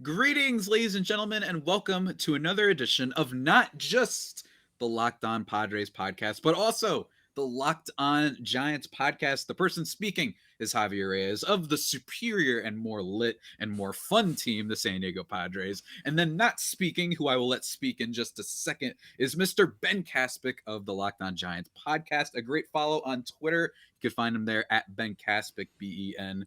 Greetings, ladies and gentlemen, and welcome to another edition of not just the Locked On Padres podcast, but also the Locked On Giants podcast. The person speaking is Javier of the superior and more lit and more fun team, the San Diego Padres. And then not speaking, who I will let speak in just a second, is Mr. Ben Kaspick of the Locked On Giants podcast. A great follow on Twitter. You can find him there at Ben Kaspick, BenKSP.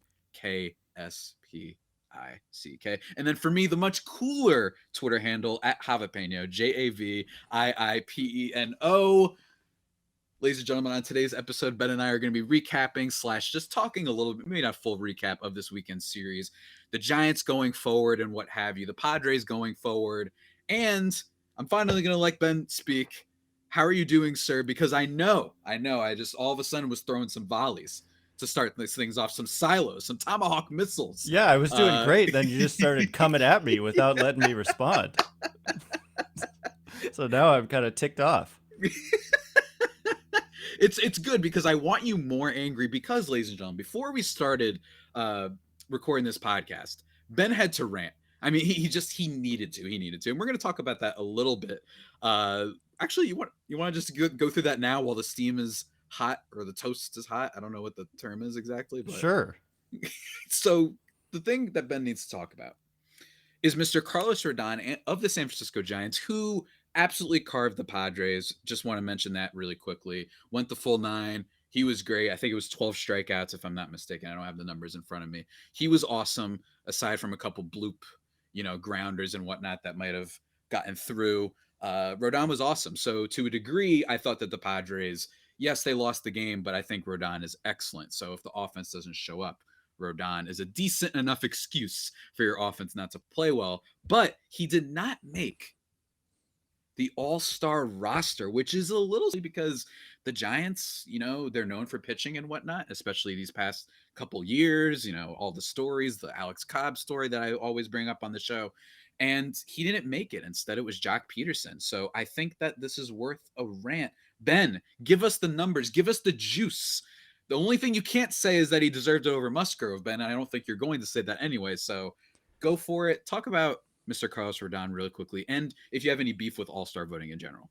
ICK. And then for me, the much cooler Twitter handle at Javipeno, JAVIIPENO. Ladies and gentlemen, on today's episode, Ben and I are going to be recapping / just talking a little bit, maybe not full recap of this weekend series, the Giants going forward and what have you, the Padres going forward. And I'm finally going to let Ben speak. How are you doing, sir? Because I know, I just all of a sudden was throwing some volleys to start these things off, some silos, some Tomahawk missiles. Yeah, I was doing great. Then you just started coming at me without letting me respond. So now I'm kind of ticked off. It's good because I want you more angry because, ladies and gentlemen, before we started recording this podcast, Ben had to rant. I mean, he needed to. And we're going to talk about that a little bit. Actually, you want to just go through that now while the steam is hot or the toast is hot. I don't know what the term is exactly, but sure. So the thing that Ben needs to talk about is Mr. Carlos Rodon of the San Francisco Giants, who absolutely carved the Padres. Just want to mention that really quickly. Went the full 9. He was great. I think it was 12 strikeouts, if I'm not mistaken. I don't have the numbers in front of me. He was awesome, aside from a couple bloop, grounders and whatnot that might have gotten through. Rodon was awesome. So to a degree, I thought that the Padres, yes, they lost the game, but I think Rodon is excellent. So if the offense doesn't show up, Rodon is a decent enough excuse for your offense not to play well. But he did not make the all-star roster, which is a little because the Giants, they're known for pitching and whatnot, especially these past couple years, all the stories, the Alex Cobb story that I always bring up on the show. And he didn't make it. Instead, it was Jock Peterson. So I think that this is worth a rant. Ben, give us the numbers. Give us the juice. The only thing you can't say is that he deserved it over Musgrove, Ben. And I don't think you're going to say that anyway. So go for it. Talk about Mr. Carlos Rodon really quickly, and if you have any beef with all-star voting in general.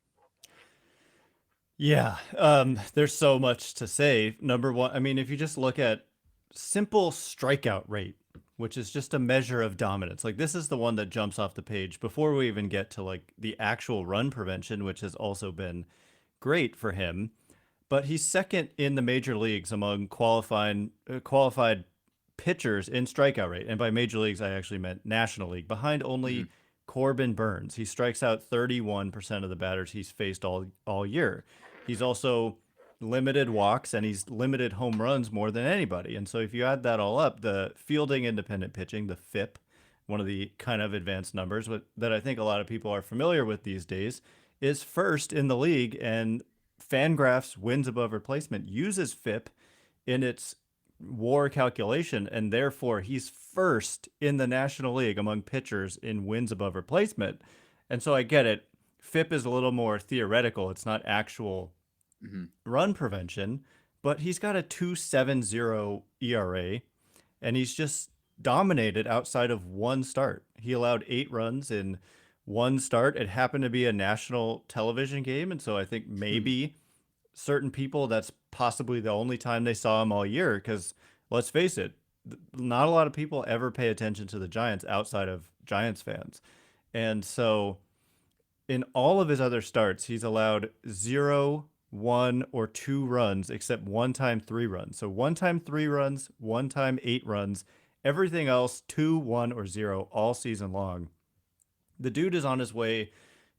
Yeah, there's so much to say. Number one, I mean, if you just look at simple strikeout rate, which is just a measure of dominance, like this is the one that jumps off the page before we even get to like the actual run prevention, which has also been great for him. But he's second in the major leagues among qualified pitchers in strikeout rate. And by major leagues, I actually meant National League, behind only Corbin Burns. He strikes out 31% of the batters he's faced all year. He's also limited walks and he's limited home runs more than anybody. And so if you add that all up, the fielding independent pitching, the FIP, one of the kind of advanced numbers that I think a lot of people are familiar with these days, is first in the league. And Fangraphs wins above replacement uses FIP in its WAR calculation, and therefore he's first in the National League among pitchers in wins above replacement. And so I get it. FIP is a little more theoretical. It's not actual run prevention, but he's got a 2.70 ERA, and he's just dominated outside of one start. He allowed 8 runs in one start. It happened to be a national television game, and so I think maybe certain people, that's possibly the only time they saw him all year, because let's face it, not a lot of people ever pay attention to the Giants outside of Giants fans. And so in all of his other starts, he's allowed 0, 1, or 2 runs, except one time 3 runs. So one time 3 runs, one time 8 runs, everything else 2, 1, or 0 all season long. The dude is on his way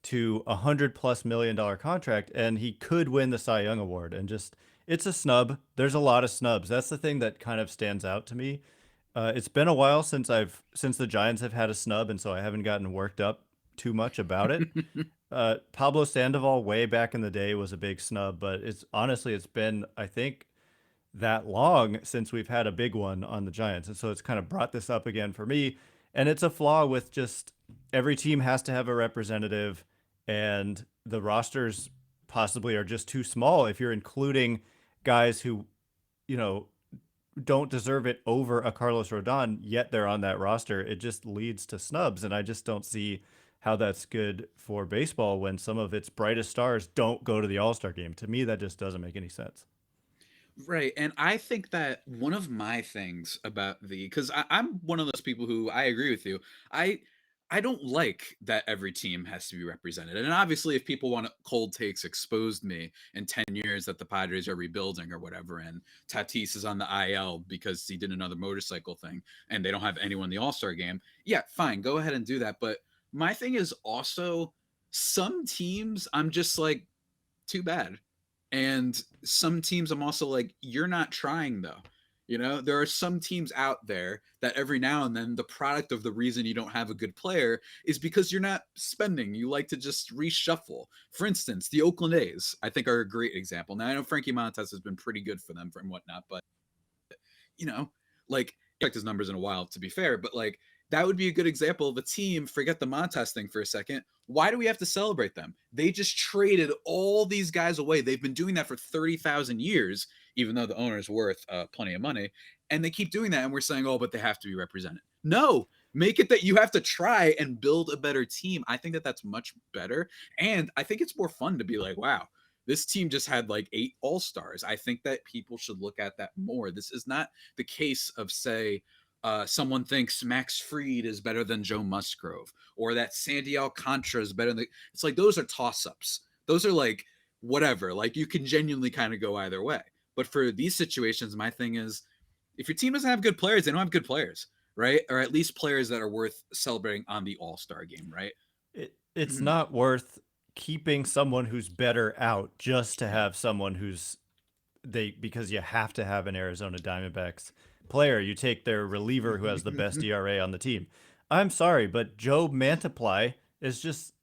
to $100+ million contract, and he could win the Cy Young Award. And just, it's a snub. There's a lot of snubs. That's the thing that kind of stands out to me. It's been a while since the Giants have had a snub, and so I haven't gotten worked up too much about it. Pablo Sandoval way back in the day was a big snub, but it's been, I think, that long since we've had a big one on the Giants. And so it's kind of brought this up again for me. And it's a flaw with just every team has to have a representative, and the rosters possibly are just too small if you're including guys who, don't deserve it over a Carlos Rodon, yet they're on that roster, it just leads to snubs. And I just don't see how that's good for baseball when some of its brightest stars don't go to the All-Star game. To me, that just doesn't make any sense. Right. And I think that one of my things about because I'm one of those people who I agree with you. I I don't like that every team has to be represented. And obviously, if people want to cold takes exposed me in 10 years that the Padres are rebuilding or whatever, and Tatis is on the IL because he did another motorcycle thing and they don't have anyone in the All Star game, yeah, fine, go ahead and do that. But my thing is also some teams, I'm just like, too bad. And some teams I'm also like, you're not trying though. You know, there are some teams out there that every now and then the product of the reason you don't have a good player is because you're not spending. You like to just reshuffle. For instance, the Oakland A's, I think, are a great example. Now, I know Frankie Montas has been pretty good for them and whatnot, but you know, like checked his numbers in a while to be fair, but like that would be a good example of a team. Forget the Montas thing for a second. Why do we have to celebrate them? They just traded all these guys away. They've been doing that for 30,000 years, even though the owner is worth plenty of money. And they keep doing that. And we're saying, oh, but they have to be represented. No, make it that you have to try and build a better team. I think that that's much better. And I think it's more fun to be like, wow, this team just had like 8 all-stars. I think that people should look at that more. This is not the case of, say, someone thinks Max Fried is better than Joe Musgrove, or that Sandy Alcantara is better than. It's like those are toss-ups. Those are like whatever. Like you can genuinely kind of go either way. But for these situations, my thing is, if your team doesn't have good players, they don't have good players, right? Or at least players that are worth celebrating on the All-Star game, right? It's not worth keeping someone who's better out just to Yeah. have someone who's because you have to have an Arizona Diamondbacks player. You take their reliever who has the best ERA on the team. I'm sorry, but Joe Mantiply is just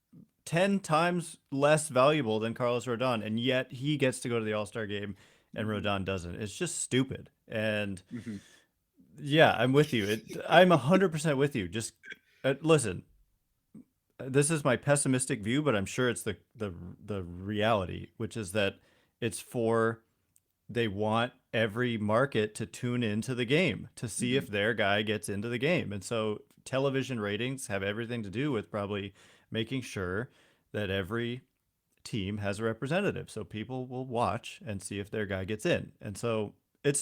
10 times less valuable than Carlos Rodon, and yet he gets to go to the All-Star game and Rodon doesn't. It's just stupid. And yeah, I'm with you. I'm 100% with you. Just listen, this is my pessimistic view, but I'm sure it's the reality, which is that it's for they want every market to tune into the game to see if their guy gets into the game. And so television ratings have everything to do with probably making sure that every team has a representative. So people will watch and see if their guy gets in. And so it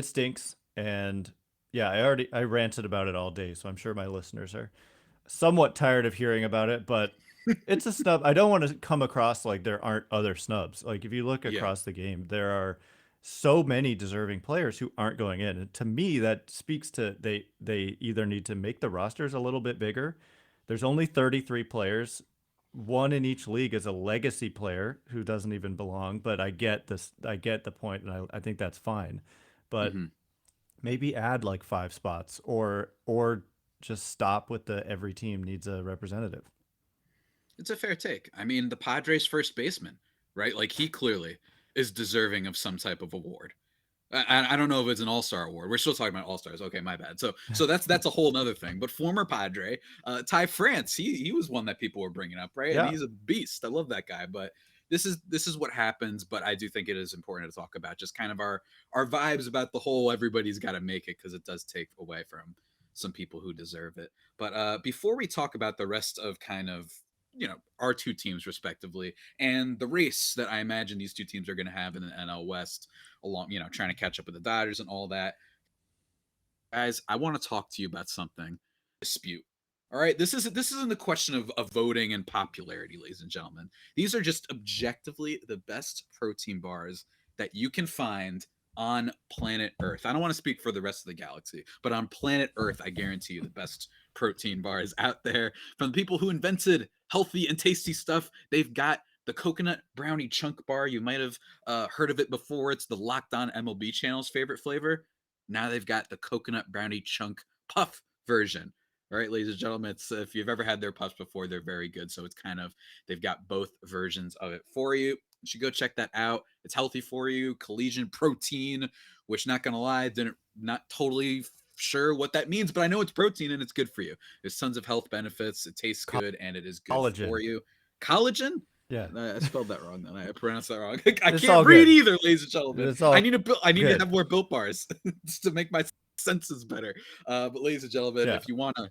stinks. And yeah, I ranted about it all day. So I'm sure my listeners are somewhat tired of hearing about it, but it's a snub. I don't want to come across like there aren't other snubs. Like if you look Yeah. across the game, there are so many deserving players who aren't going in. And to me, that speaks to they either need to make the rosters a little bit bigger. There's only 33 players. One in each league is a legacy player who doesn't even belong, but I get this. I get the point, and I think that's fine. But Mm-hmm. maybe add like 5 spots or just stop with the every team needs a representative. It's a fair take. I mean, the Padres' first baseman, right? Like he clearly is deserving of some type of award. I don't know if it's an all-star award. We're still talking about all-stars. Okay, my bad. So that's a whole other thing. But former Padre, Ty France, he was one that people were bringing up, right? And Yeah. he's a beast. I love that guy. But this is what happens. But I do think it is important to talk about just kind of our vibes about the whole everybody's got to make it because it does take away from some people who deserve it. But before we talk about the rest of kind of our two teams respectively and the race that I imagine these two teams are going to have in the NL West along, trying to catch up with the Dodgers and all that. Guys, I want to talk to you about something. Dispute. All right, this isn't the question of voting and popularity, ladies and gentlemen. These are just objectively the best protein bars that you can find on planet Earth. I don't want to speak for the rest of the galaxy, but on planet Earth, I guarantee you the best protein bars out there from the people who invented healthy and tasty stuff. They've got the coconut brownie chunk bar. You might have heard of it before. It's the Locked On MLB channel's favorite flavor. Now they've got the coconut brownie chunk puff version. All right, ladies and gentlemen, it's if you've ever had their puffs before, they're very good. So it's kind of they've got both versions of it for you. You should go check that out. It's healthy for you, collagen protein, which not gonna lie, didn't not totally sure what that means, but I know it's protein and it's good for you. There's tons of health benefits. It tastes good and it is good for Collagen. you. Collagen? Yeah. I spelled that wrong. Then I pronounced that wrong. I It's can't all read good. either, ladies and gentlemen. It's all I need to good. have more built bars to make my senses better. But ladies and gentlemen, Yeah. if you want to,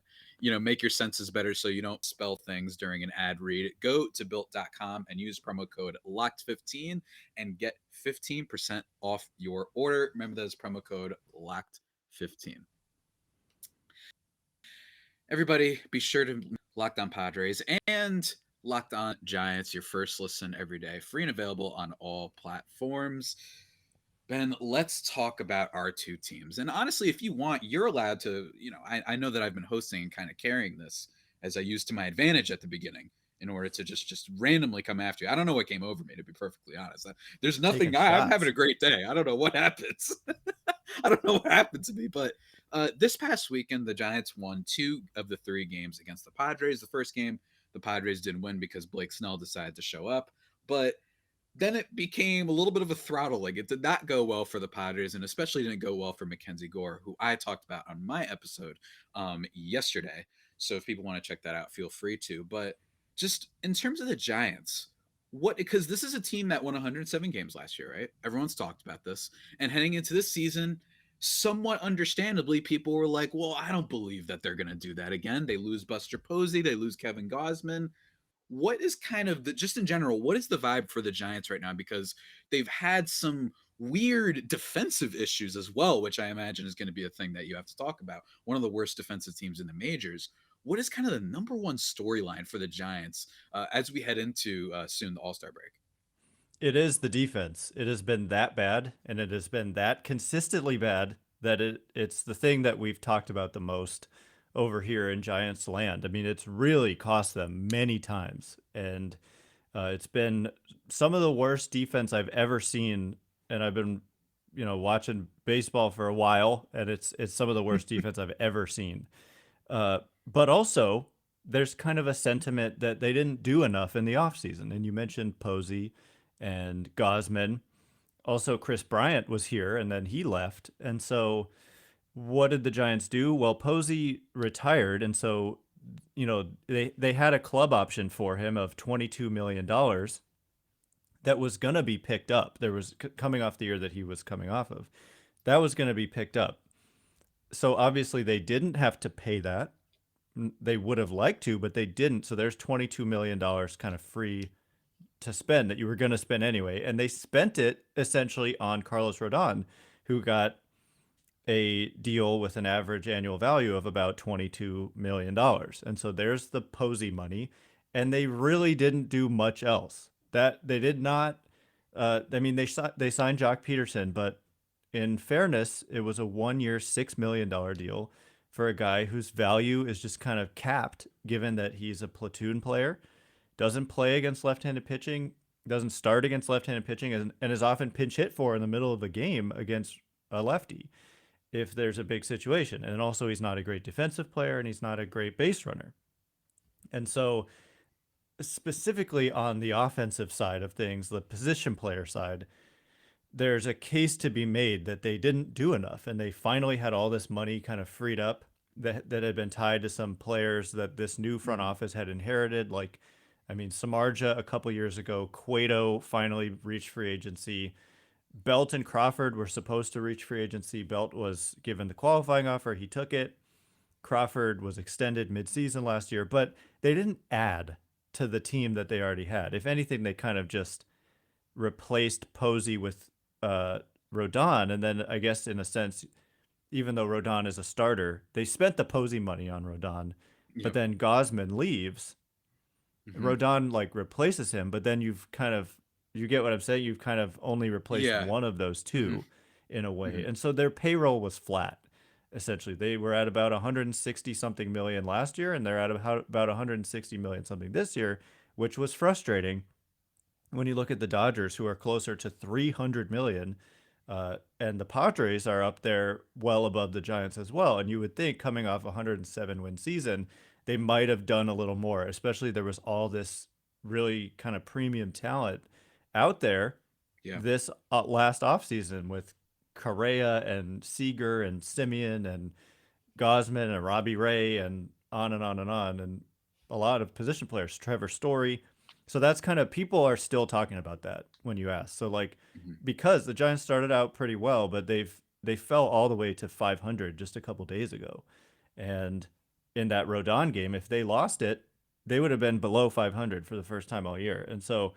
make your senses better so you don't spell things during an ad read, go to built.com and use promo code locked15 and get 15% off your order. Remember that is promo code locked15. Everybody, be sure to Locked On Padres and Locked On Giants, your first listen every day, free and available on all platforms. Ben, let's talk about our two teams. And honestly, if you want, you're allowed to, I know that I've been hosting and kind of carrying this as I used to my advantage at the beginning in order to just randomly come after you. I don't know what came over me, to be perfectly honest. There's Taking nothing, I'm having shots. a great day. I don't know what happens. I don't know what happened to me, but this past weekend, the Giants won 2 of the 3 games against the Padres. The first game, the Padres didn't win because Blake Snell decided to show up, but then it became a little bit of a throttle. Like, it did not go well for the Padres, and especially didn't go well for Mackenzie Gore, who I talked about on my episode yesterday. So if people want to check that out, feel free to. But just in terms of the Giants, because this is a team that won 107 games last year, right? Everyone's talked about this. And heading into this season, somewhat understandably, people were like, well, I don't believe that they're going to do that again. They lose Buster Posey, they lose Kevin Gosman. What is kind of just in general, what is the vibe for the Giants right now? Because they've had some weird defensive issues as well, which I imagine is going to be a thing that you have to talk about. One of the worst defensive teams in the majors. What is kind of the number one storyline for the Giants as we head into soon the All-Star break? It is the defense. It has been that bad, and it has been that consistently bad that it's the thing that we've talked about the most over here in Giants land. I mean, it's really cost them many times, and it's been some of the worst defense I've ever seen. And I've been, watching baseball for a while, and it's some of the worst defense I've ever seen. But also, there's kind of a sentiment that they didn't do enough in the offseason. And you mentioned Posey and Gosman. Also, Chris Bryant was here and then he left. And so, what did the Giants do? Well, Posey retired. And so, they had a club option for him of $22 million that was going to be picked up. There was coming off the year that he was coming off of. That was going to be picked up. So, obviously, they didn't have to pay that. They would have liked to, but they didn't. So there's $22 million kind of free to spend that you were going to spend anyway. And they spent it essentially on Carlos Rodon, who got a deal with an average annual value of about $22 million. And so there's the Posey money. And they really didn't do much else. That they did not. I mean, they signed Jock Peterson, but in fairness, it was a 1 year, $6 million deal for a guy whose value is just kind of capped, given that he's a platoon player, doesn't play against left-handed pitching, doesn't start against left-handed pitching, and is often pinch hit for in the middle of a game against a lefty if there's a big situation. And also, he's not a great defensive player, and he's not a great base runner. And so, specifically on the offensive side of things, the position player side, there's a case to be made that they didn't do enough, and they finally had all this money kind of freed up that had been tied to some players that this new front office had inherited. Like, I mean, Samardzija a couple years ago, Cueto finally reached free agency. Belt and Crawford were supposed to reach free agency. Belt was given the qualifying offer. He took it. Crawford was extended midseason last year, but they didn't add to the team that they already had. If anything, they kind of just replaced Posey with Rodon. And then I guess in a sense, even though Rodon is a starter, they spent the Posey money on Rodon, but Yep. then Gosman leaves. Mm-hmm. Rodon like replaces him, but then you get what I'm saying? You've kind of only replaced Yeah. one of those Mm-hmm. two in a way. Mm-hmm. And so their payroll was flat. Essentially, they were at about 160 something million last year, and they're at about 160 million something this year, which was frustrating when you look at the Dodgers, who are closer to 300 million, and the Padres are up there well above the Giants as well. And you would think coming off a 107 win season, they might have done a little more, especially there was all this really kind of premium talent out there Yeah. this last offseason with Correa and Seager and Simeon and Gosman and Robbie Ray and on and on and on. And a lot of position players, Trevor Story. So that's kind of, people are still talking about that when you ask. So like, Mhm. because the Giants started out pretty well, but they fell all the way to 500 just a couple days ago. And in that Rodon game, if they lost it, they would have been below 500 for the first time all year. And so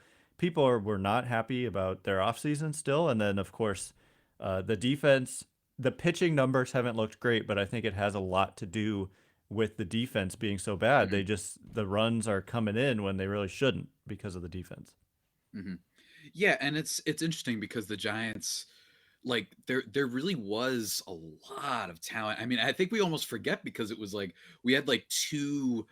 were not happy about their offseason still. And then, of course, the defense, the pitching numbers haven't looked great, but I think it has a lot to do with the defense being so bad. Mhm. The runs are coming in when they really shouldn't because of the defense. Mhm. Yeah, and it's interesting because the Giants, like, there really was a lot of talent. I mean, I think we almost forget because it was like we had like two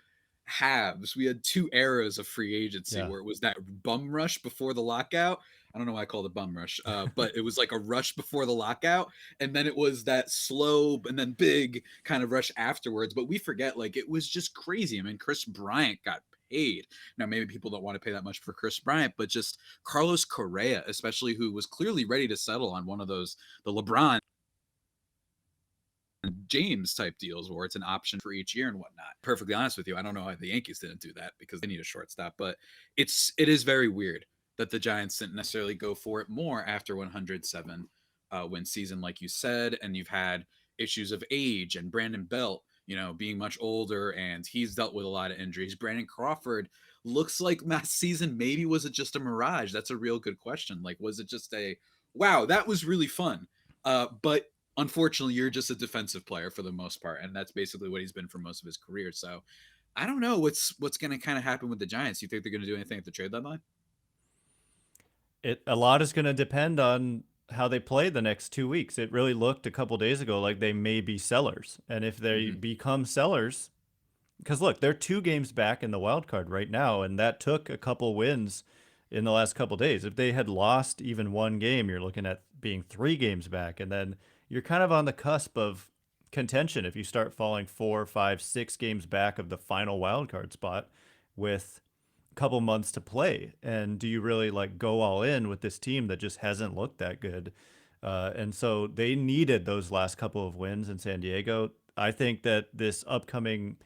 halves. We had two eras of free agency Yeah. where it was that bum rush before the lockout. I don't know why I call it bum rush, but it was like a rush before the lockout, and then it was that slow and then big kind of rush afterwards. But we forget, like, it was just crazy. I mean, Chris Bryant got paid. Now, maybe people don't want to pay that much for Chris Bryant, but just Carlos Correa, especially, who was clearly ready to settle on one of those, the LeBron James type deals where it's an option for each year and whatnot. Perfectly honest with you, I don't know why the Yankees didn't do that because they need a shortstop, but it is very weird that the Giants didn't necessarily go for it more after 107 win season, like you said, and you've had issues of age and Brandon Belt, being much older, and he's dealt with a lot of injuries. Brandon Crawford looks like last season maybe was it just a mirage? That's a real good question. Like, was it just a wow, that was really fun? But unfortunately, you're just a defensive player for the most part, and that's basically what he's been for most of his career. So I don't know what's going to kind of happen with the Giants. You think they're going to do anything at the trade deadline? A lot is going to depend on how they play the next 2 weeks. It really looked a couple days ago like they may be sellers. And if they Mm-hmm. become sellers, because look, they're 2 games back in the wild card right now, and that took a couple wins in the last couple days. If they had lost even one game, you're looking at being 3 games back, and then you're kind of on the cusp of contention if you start falling 4, 5, 6 games back of the final wild card spot with a couple months to play. And do you really like go all in with this team that just hasn't looked that good? And so they needed those last couple of wins in San Diego. I think that this upcoming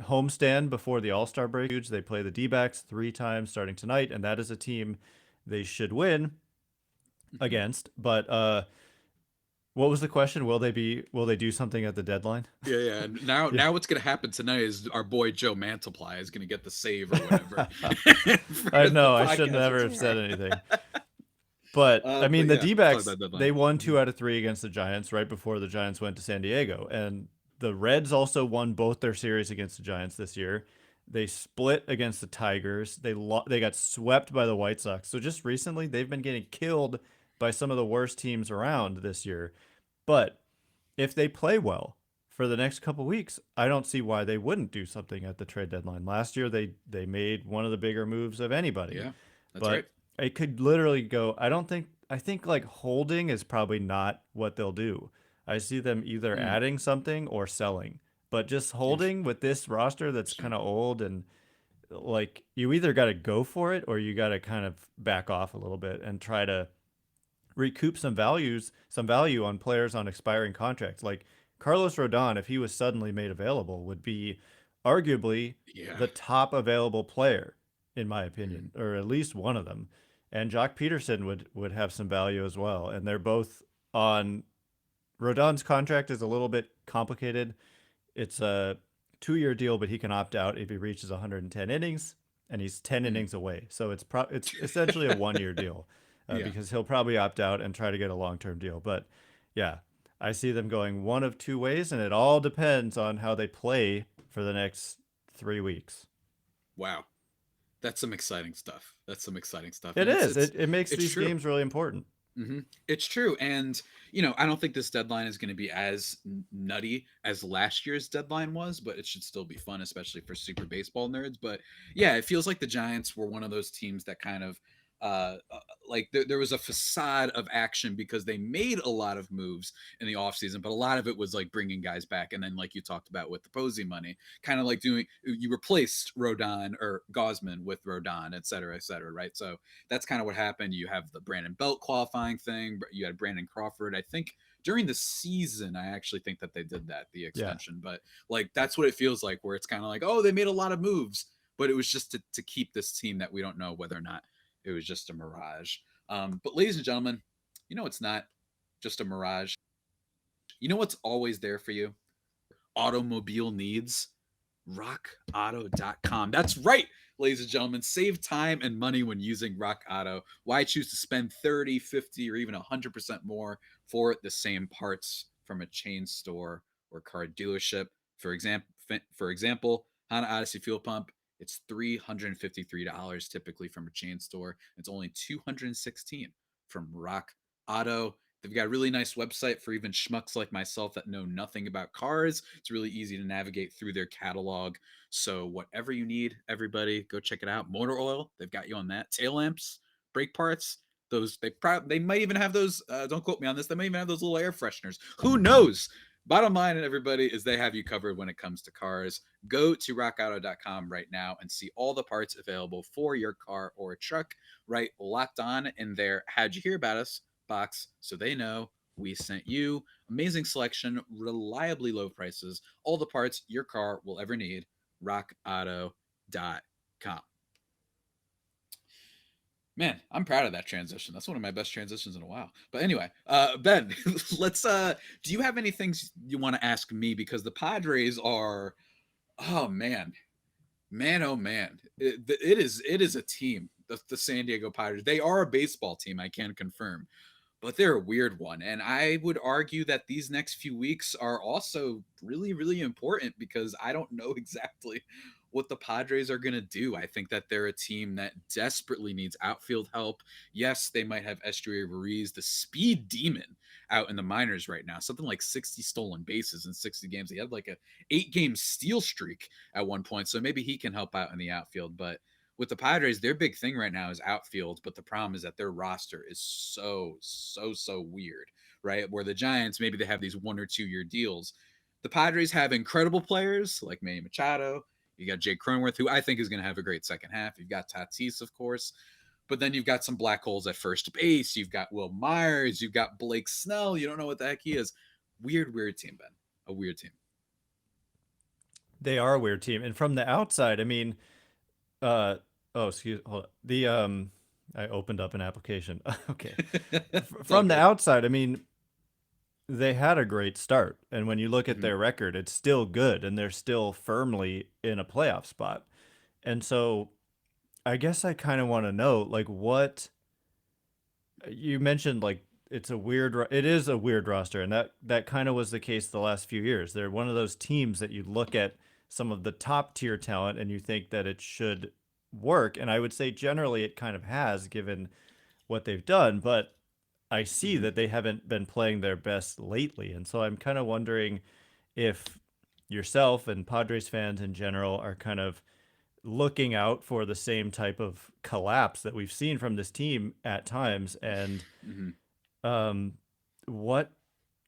homestand before the All-Star break huge. They play the D-backs 3 times starting tonight, and that is a team they should win Mm-hmm. against. But what was the question? Will they do something at the deadline? Yeah, yeah. And now, Yeah. now what's going to happen tonight is our boy Joe Mantiply is going to get the save or whatever I for the know I should podcast for never have tomorrow. said anything. But I mean, But the yeah, talk D-backs, about deadline. they won Mm-hmm. 2 out of 3 against the Giants right before the Giants went to San Diego. And the Reds also won both their series against the Giants this year. They split against the Tigers. They got swept by the White Sox. So just recently, they've been getting killed by some of the worst teams around this year. But if they play well for the next couple weeks, I don't see why they wouldn't do something at the trade deadline. Last year, they made one of the bigger moves of anybody, Yeah, that's right. but it could literally go. I think like holding is probably not what they'll do. I see them either Mm, adding something or selling, but just holding with this roster that's interesting. kind of old, and like you either got to go for it or you got to kind of back off a little bit and try to recoup some value on players on expiring contracts. Like Carlos Rodon, if he was suddenly made available, would be arguably Yeah. the top available player, in my Mm, opinion, or at least one of them. And Jock Peterson would have some value as well. And they're both on Rodon's contract is a little bit complicated. It's a 2 year deal, but he can opt out if he reaches 110 innings, and he's 10 mm. innings away. So it's essentially a 1 year deal, Yeah. because he'll probably opt out and try to get a long term deal. But yeah, I see them going one of 2 ways, and it all depends on how they play for the next 3 weeks. Wow. That's some exciting stuff. That's some exciting stuff, It and it's is. it's It makes it's these true. games really important. Hmm. It's true, and I don't think this deadline is going to be as nutty as last year's deadline was, but it should still be fun, especially for super baseball nerds. But yeah, it feels like the Giants were one of those teams that kind of like there was a facade of action because they made a lot of moves in the offseason, but a lot of it was like bringing guys back, and then like you talked about with the Posey money, kind of like doing you replaced Rodon or Gosman with Rodon, et cetera, right? So that's kind of what happened. You have the Brandon Belt qualifying thing. You had Brandon Crawford. I think during the season, I actually think that they did that, the Yeah. extension. But like that's what it feels like, where it's kind of like, oh, they made a lot of moves. but it was just to keep this team that we don't know whether or not it was just a mirage. But ladies and gentlemen, it's not just a mirage. You know what's always there for you? Automobile needs. rockauto.com. That's right, ladies and gentlemen. Save time and money when using Rock Auto. Why choose to spend 30, 50, or even 100% more for the same parts from a chain store or car dealership? For example, Honda Odyssey fuel pump, it's $353 typically from a chain store. It's only $216 from Rock Auto. They've got a really nice website for even schmucks like myself that know nothing about cars. It's really easy to navigate through their catalog. So whatever you need, everybody, go check it out. Motor oil, they've got you on that. Tail lamps, brake parts, those they might even have those. Don't quote me on this. They might even have those little air fresheners. Who knows? Bottom line, everybody, is they have you covered when it comes to cars. Go to rockauto.com right now and see all the parts available for your car or truck. Right, locked on in there. How'd you hear about us box so they know we sent you. Amazing selection, reliably low prices, all the parts your car will ever need. rockauto.com. Man, I'm proud of that transition. That's one of my best transitions in a while. But anyway, Ben, let's do you have any things you want to ask me, because the Padres are, oh man, oh man, it is a team. The San Diego Padres. They are a baseball team, I can confirm, but they're a weird one. And I would argue that these next few weeks are also really, really important, because I don't know exactly what the Padres are going to do. I think that they're a team that desperately needs outfield help. Yes, they might have Estuary Ruiz, the speed demon, out in the minors right now. Something like 60 stolen bases in 60 games. He had like a 8-game steal streak at one point. So maybe he can help out in the outfield. But with the Padres, their big thing right now is outfield, but the problem is that their roster is so weird, right? Where the Giants, maybe they have these 1 or 2 year deals. The Padres have incredible players like Manny Machado. You got Jake Cronenworth, who I think is going to have a great second half. You've got Tatis, of course. But then you've got some black holes at first base. You've got Will Myers. You've got Blake Snell. You don't know what the heck he is. Weird, weird team, Ben. A weird team. They are a weird team. And from the outside, I mean, hold on. I opened up an application. Okay. From the outside, I mean, they had a great start. And when you look at their record, it's still good, and they're still firmly in a playoff spot. And so I guess I kind of want to know, like, what you mentioned, like, it is a weird roster. And that kind of was the case the last few years. They're one of those teams that you look at some of the top tier talent and you think that it should work. And I would say generally it kind of has, given what they've done, but I see that they haven't been playing their best lately. And so I'm kind of wondering if yourself and Padres fans in general are kind of looking out for the same type of collapse that we've seen from this team at times, and what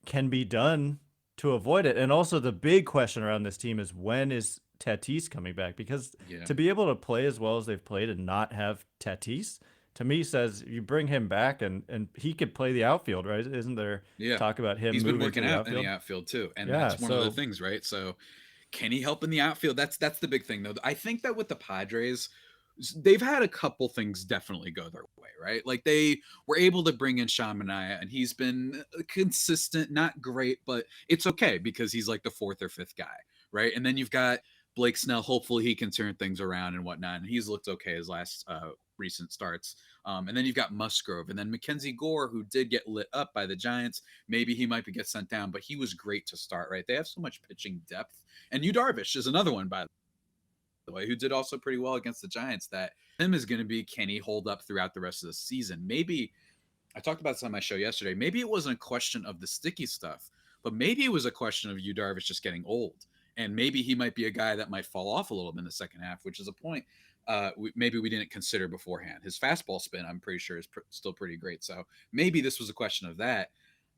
can be done to avoid it. And also the big question around this team is, when is Tatis coming back? Because to be able to play as well as they've played and not have Tatis, to me, says you bring him back and he could play the outfield, right? Isn't there talk about him? He's been moving working to the out outfield? in the outfield too, and that's one of the things, right? So can he help in the outfield? That's the big thing, though. I think that with the Padres, they've had a couple things definitely go their way, right? Like they were able to bring in Sean Manaea, and he's been consistent, not great, but it's okay because he's like the 4th or 5th guy, right? And then you've got Blake Snell. Hopefully he can turn things around and whatnot, and he's looked okay his last recent starts. And then you've got Musgrove, and then Mackenzie Gore, who did get lit up by the Giants. Maybe he might get sent down, but he was great to start, right? They have so much pitching depth. And Yu Darvish is another one, by the way, who did also pretty well against the Giants. That him is going to be, can he hold up throughout the rest of the season? Maybe, I talked about this on my show yesterday, maybe it wasn't a question of the sticky stuff, but maybe it was a question of Yu Darvish just getting old. And maybe he might be a guy that might fall off a little bit in the second half, which is a point maybe we didn't consider beforehand. His fastball spin, I'm pretty sure, is still pretty great. So maybe this was a question of that.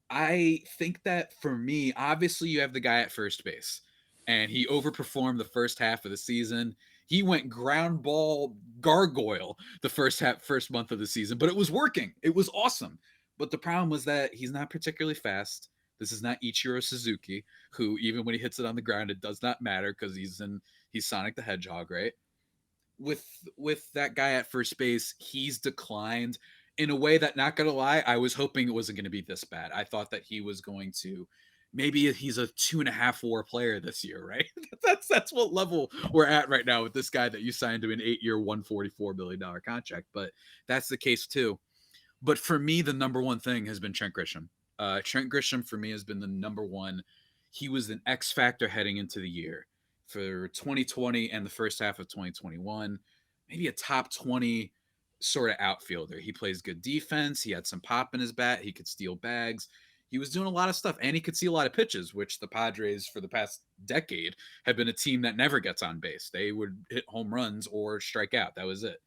I think that for me, obviously, you have the guy at first base, and he overperformed the first half of the season. He went ground ball gargoyle the first month of the season, but it was working. It was awesome. But the problem was that he's not particularly fast. This is not Ichiro Suzuki, who even when he hits it on the ground, it does not matter because he's Sonic the Hedgehog, right? with that guy at first base, he's declined in a way that, not gonna lie, I was hoping it wasn't gonna be this bad. I thought that he was going to, maybe he's a 2.5 WAR player this year, right? That's what level we're at right now with this guy that you signed to an 8-year, $144 million contract. But that's the case too. But for me, the number one thing has been Trent Grisham. Trent Grisham for me has been the number one. He was an X factor heading into the year for 2020 and the first half of 2021. Maybe a top 20 sort of outfielder. He plays good defense. He had some pop in his bat. He could steal bags. He was doing a lot of stuff, and he could see a lot of pitches, which the Padres for the past decade have been a team that never gets on base. They would hit home runs or strike out. That was it.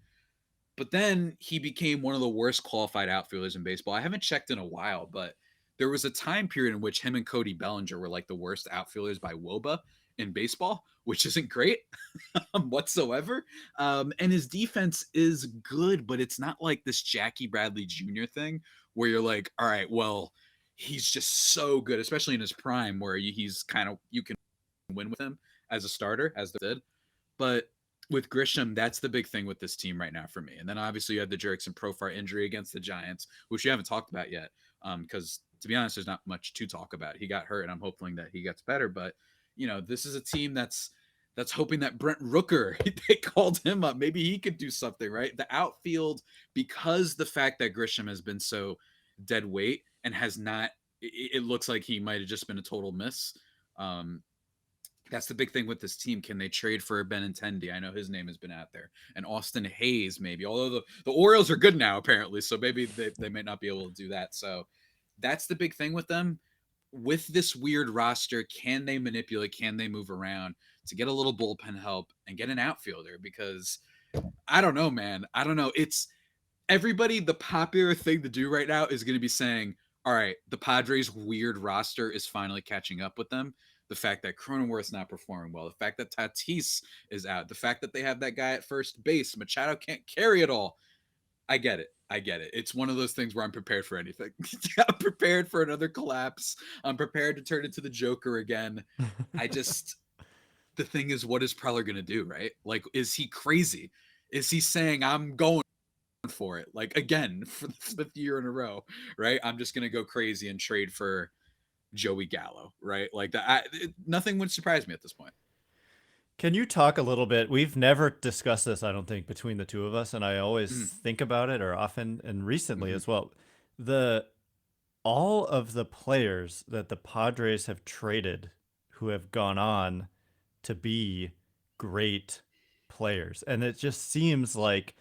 But then he became one of the worst qualified outfielders in baseball. I haven't checked in a while, but there was a time period in which him and Cody Bellinger were like the worst outfielders by WOBA in baseball, which isn't great whatsoever. And his defense is good, but it's not like this Jackie Bradley Jr. thing where you're like, all right, well, he's just so good, especially in his prime, where he's kind of, you can win with him as a starter, as they did. But with Grisham, that's the big thing with this team right now for me. And then obviously you had the Jerickson Profar injury against the Giants, which we haven't talked about yet. Because to be honest, there's not much to talk about. He got hurt, and I'm hoping that he gets better. But this is a team that's hoping that Brent Rooker, they called him up. Maybe he could do something, right? The outfield, because the fact that Grisham has been so dead weight and has not, it looks like he might have just been a total miss. That's the big thing with this team. Can they trade for Benintendi? I know his name has been out there. And Austin Hayes, maybe. Although the Orioles are good now, apparently. So maybe they might not be able to do that. So that's the big thing with them. With this weird roster, can they manipulate? Can they move around to get a little bullpen help and get an outfielder? Because I don't know, man. I don't know. It's everybody. The popular thing to do right now is going to be saying, all right, the Padres' weird roster is finally catching up with them. The fact that Cronenworth's not performing well, the fact that Tatis is out, the fact that they have that guy at first base, Machado can't carry it all. I get it. I get it. It's one of those things where I'm prepared for anything. I'm prepared for another collapse. I'm prepared to turn into the Joker again. I just, the thing is, what is Preller going to do, right? Like, is he crazy? Is he saying, I'm going for it? Like, again, for the 5th year in a row, right? I'm just going to go crazy and trade for Joey Gallo, right? Like that. Nothing would surprise me at this point. Can you talk a little bit? We've never discussed this, I don't think, between the two of us, and I always think about it, or often, and recently as well. All of the players that the Padres have traded who have gone on to be great players, and it just seems like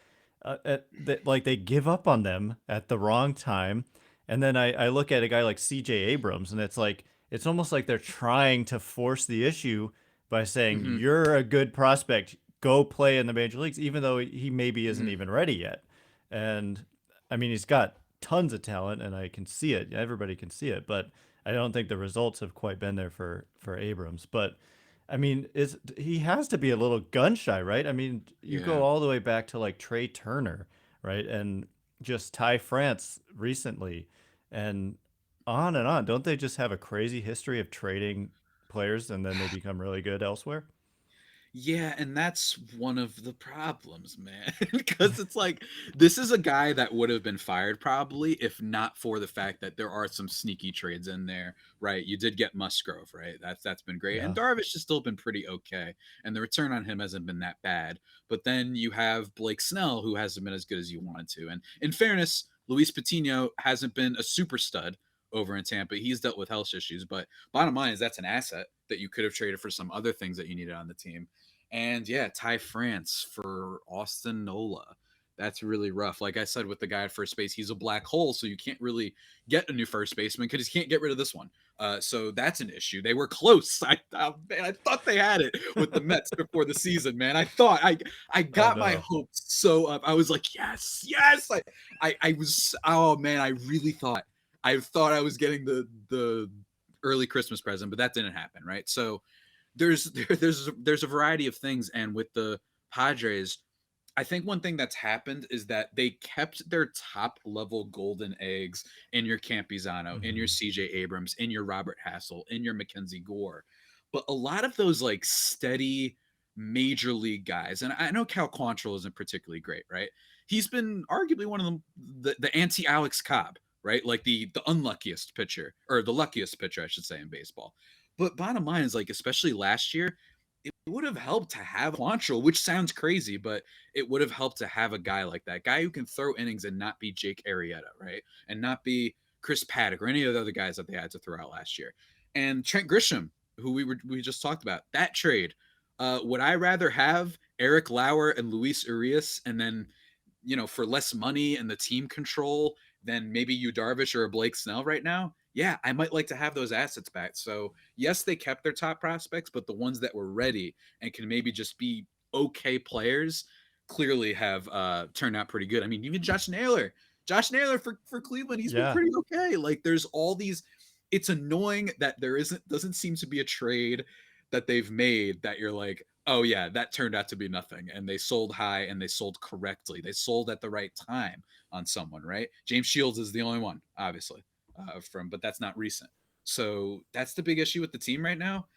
like they give up on them at the wrong time. And then I look at a guy like C.J. Abrams, and it's like it's almost like they're trying to force the issue by saying you're a good prospect, go play in the major leagues, even though he maybe isn't even ready yet. And I mean, he's got tons of talent, and I can see it. Everybody can see it, but I don't think the results have quite been there for Abrams. But I mean, he has to be a little gun shy, right? I mean, you go all the way back to like Trey Turner, right, and just Ty France recently, and on and on. Don't they just have a crazy history of trading players and then they become really good elsewhere? Yeah, and that's one of the problems, man. Because it's like this is a guy that would have been fired probably if not for the fact that there are some sneaky trades in there, right? You did get Musgrove, right? That's been great. And Yeah. Darvish has still been pretty okay. And the return on him hasn't been that bad. But then you have Blake Snell, who hasn't been as good as you wanted to. And in fairness, Luis Patino hasn't been a super stud over in Tampa. He's dealt with health issues, but bottom line is that's an asset that you could have traded for some other things that you needed on the team. And yeah, Ty France for Austin Nola. That's really rough. Like I said, with the guy at first base, he's a black hole, so you can't really get a new first baseman because you can't get rid of this one. So that's an issue. They were close. Man, I thought they had it with the Mets before the season. Man, I I got my know. hopes so up. I was like, yes, yes. I was. Oh man, I really thought. I thought I was getting the early Christmas present, but that didn't happen. Right. So there's a variety of things, and with the Padres, I think one thing that's happened is that they kept their top level golden eggs in your Campizano, in your Mhm. CJ Abrams, in your Robert Hassel, in your Mackenzie Gore. But a lot of those like steady major league guys, and I know Cal Quantrill isn't particularly great, right? He's been arguably one of the anti Alex Cobb, right? Like the unluckiest pitcher, or the luckiest pitcher, I should say, in baseball. But bottom line is, like, especially last year, it would have helped to have Quantrill, which sounds crazy, but it would have helped to have a guy like that, guy who can throw innings and not be Jake Arrieta, right? And not be Chris Paddock or any of the other guys that they had to throw out last year. And Trent Grisham, who we just talked about, that trade. Would I rather have Eric Lauer and Luis Urias, and then, for less money and the team control, than maybe Yu Darvish or a Blake Snell right now? Yeah, I might like to have those assets back. So yes, they kept their top prospects, but the ones that were ready and can maybe just be okay players clearly have turned out pretty good. I mean, even Josh Naylor for Cleveland, he's been Yeah. pretty okay. Like, there's all these. It's annoying that there doesn't seem to be a trade that they've made that you're like, oh yeah, that turned out to be nothing, and they sold high and they sold correctly. They sold at the right time on someone, right? James Shields is the only one, obviously, but that's not recent. So that's the big issue with the team right now.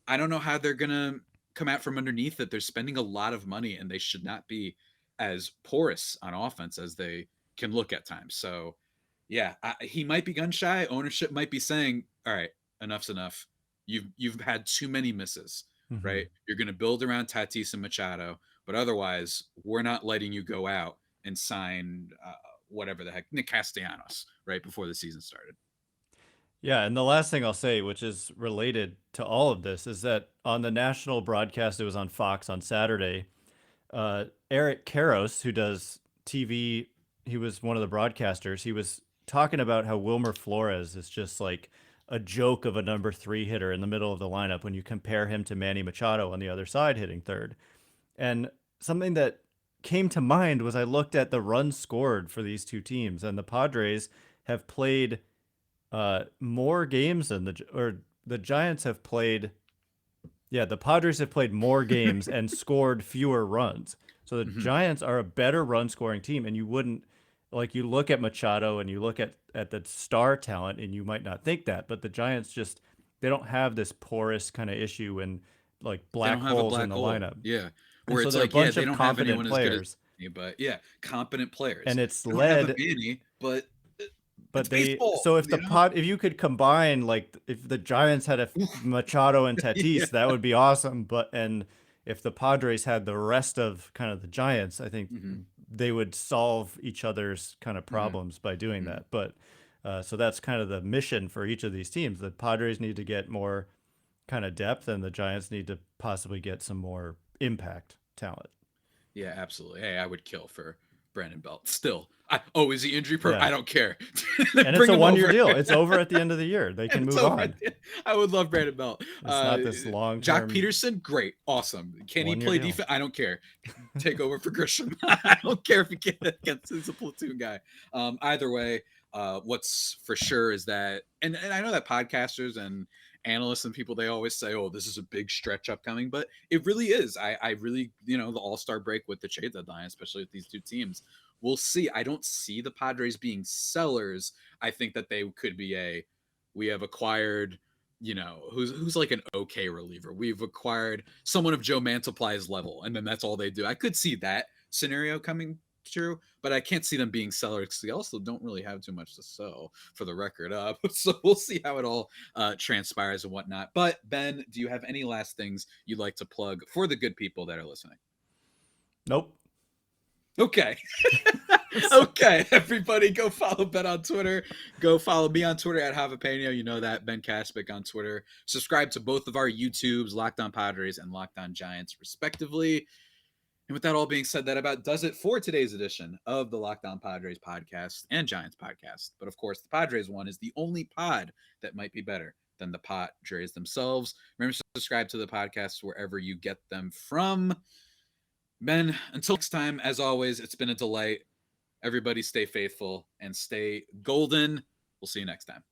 I don't know how they're gonna come out from underneath it. They're spending a lot of money, and they should not be as porous on offense as they can look at times. So, yeah, he might be gun shy. Ownership might be saying, "All right, enough's enough. You've had too many misses, Mm-hmm. right? You're going to build around Tatis and Machado, but otherwise, we're not letting you go out and sign whatever the heck, Nick Castellanos, right before the season started." Yeah, and the last thing I'll say, which is related to all of this, is that on the national broadcast, it was on Fox on Saturday. Eric Karros, who does TV, he was one of the broadcasters. He was talking about how Wilmer Flores is just like a joke of a number 3 hitter in the middle of the lineup when you compare him to Manny Machado on the other side hitting third. And something that came to mind was I looked at the runs scored for these two teams, and the Padres have played more games than the Giants have played. Yeah, the Padres have played more games and scored fewer runs. So the Mm-hmm. Giants are a better run scoring team, and you wouldn't, like, you look at Machado and you look at the star talent, and you might not think that, but the Giants just, they don't have this porous kind of issue and like They don't black have a holes in black the hole, lineup. yeah, And where so it's they're a like, yeah, bunch they of don't have competent anyone as good as players, me, but yeah, competent players. and it's They don't have a led. Manny, but it's But baseball, so if you could combine, like, if the Giants had a Machado and Yeah. Tatis, that would be awesome. And if the Padres had the rest of kind of the Giants, I think Mm-hmm. they would solve each other's kind of Mm-hmm. problems by doing Mm-hmm. that. But so that's kind of the mission for each of these teams. The Padres need to get more kind of depth, and the Giants need to possibly get some more impact talent. Yeah, absolutely. Hey, I would kill for Brandon Belt. Still, is he injury prone? Yeah. I don't care. And it's Bring a him 1 year over. deal. It's over at the end of the year. They can It's move over. on. I would love Brandon Belt. It's not this long Jock term Peterson, great, awesome. Can he 1 year play deal. defense? I don't care. Take over for Grisham. I don't care if he can against he's a platoon guy. Either way, what's for sure is that, and I know that podcasters and analysts and people, they always say, "Oh, this is a big stretch upcoming," but it really is. I really, the All-Star break with the trade deadline, especially with these two teams, we'll see. I don't see the Padres being sellers. I think that they could be we have acquired, who's like an okay reliever. We've acquired someone of Joe Mantiply's level, and then that's all they do. I could see that scenario coming true, but I can't see them being sellers because they also don't really have too much to sell, for the record. So we'll see how it all transpires and whatnot. But Ben, do you have any last things you'd like to plug for the good people that are listening? Nope. Okay. Okay, everybody, go follow Ben on Twitter. Go follow me on Twitter at Javapeno. You know that. Ben Kaspick on Twitter. Subscribe to both of our YouTubes, Locked On Padres and Locked On Giants, respectively. And with that all being said, that about does it for today's edition of the Locked On Padres podcast and Giants podcast. But of course, the Padres one is the only pod that might be better than the Padres themselves. Remember to subscribe to the podcast wherever you get them from. Ben, until next time, as always, it's been a delight. Everybody stay faithful and stay golden. We'll see you next time.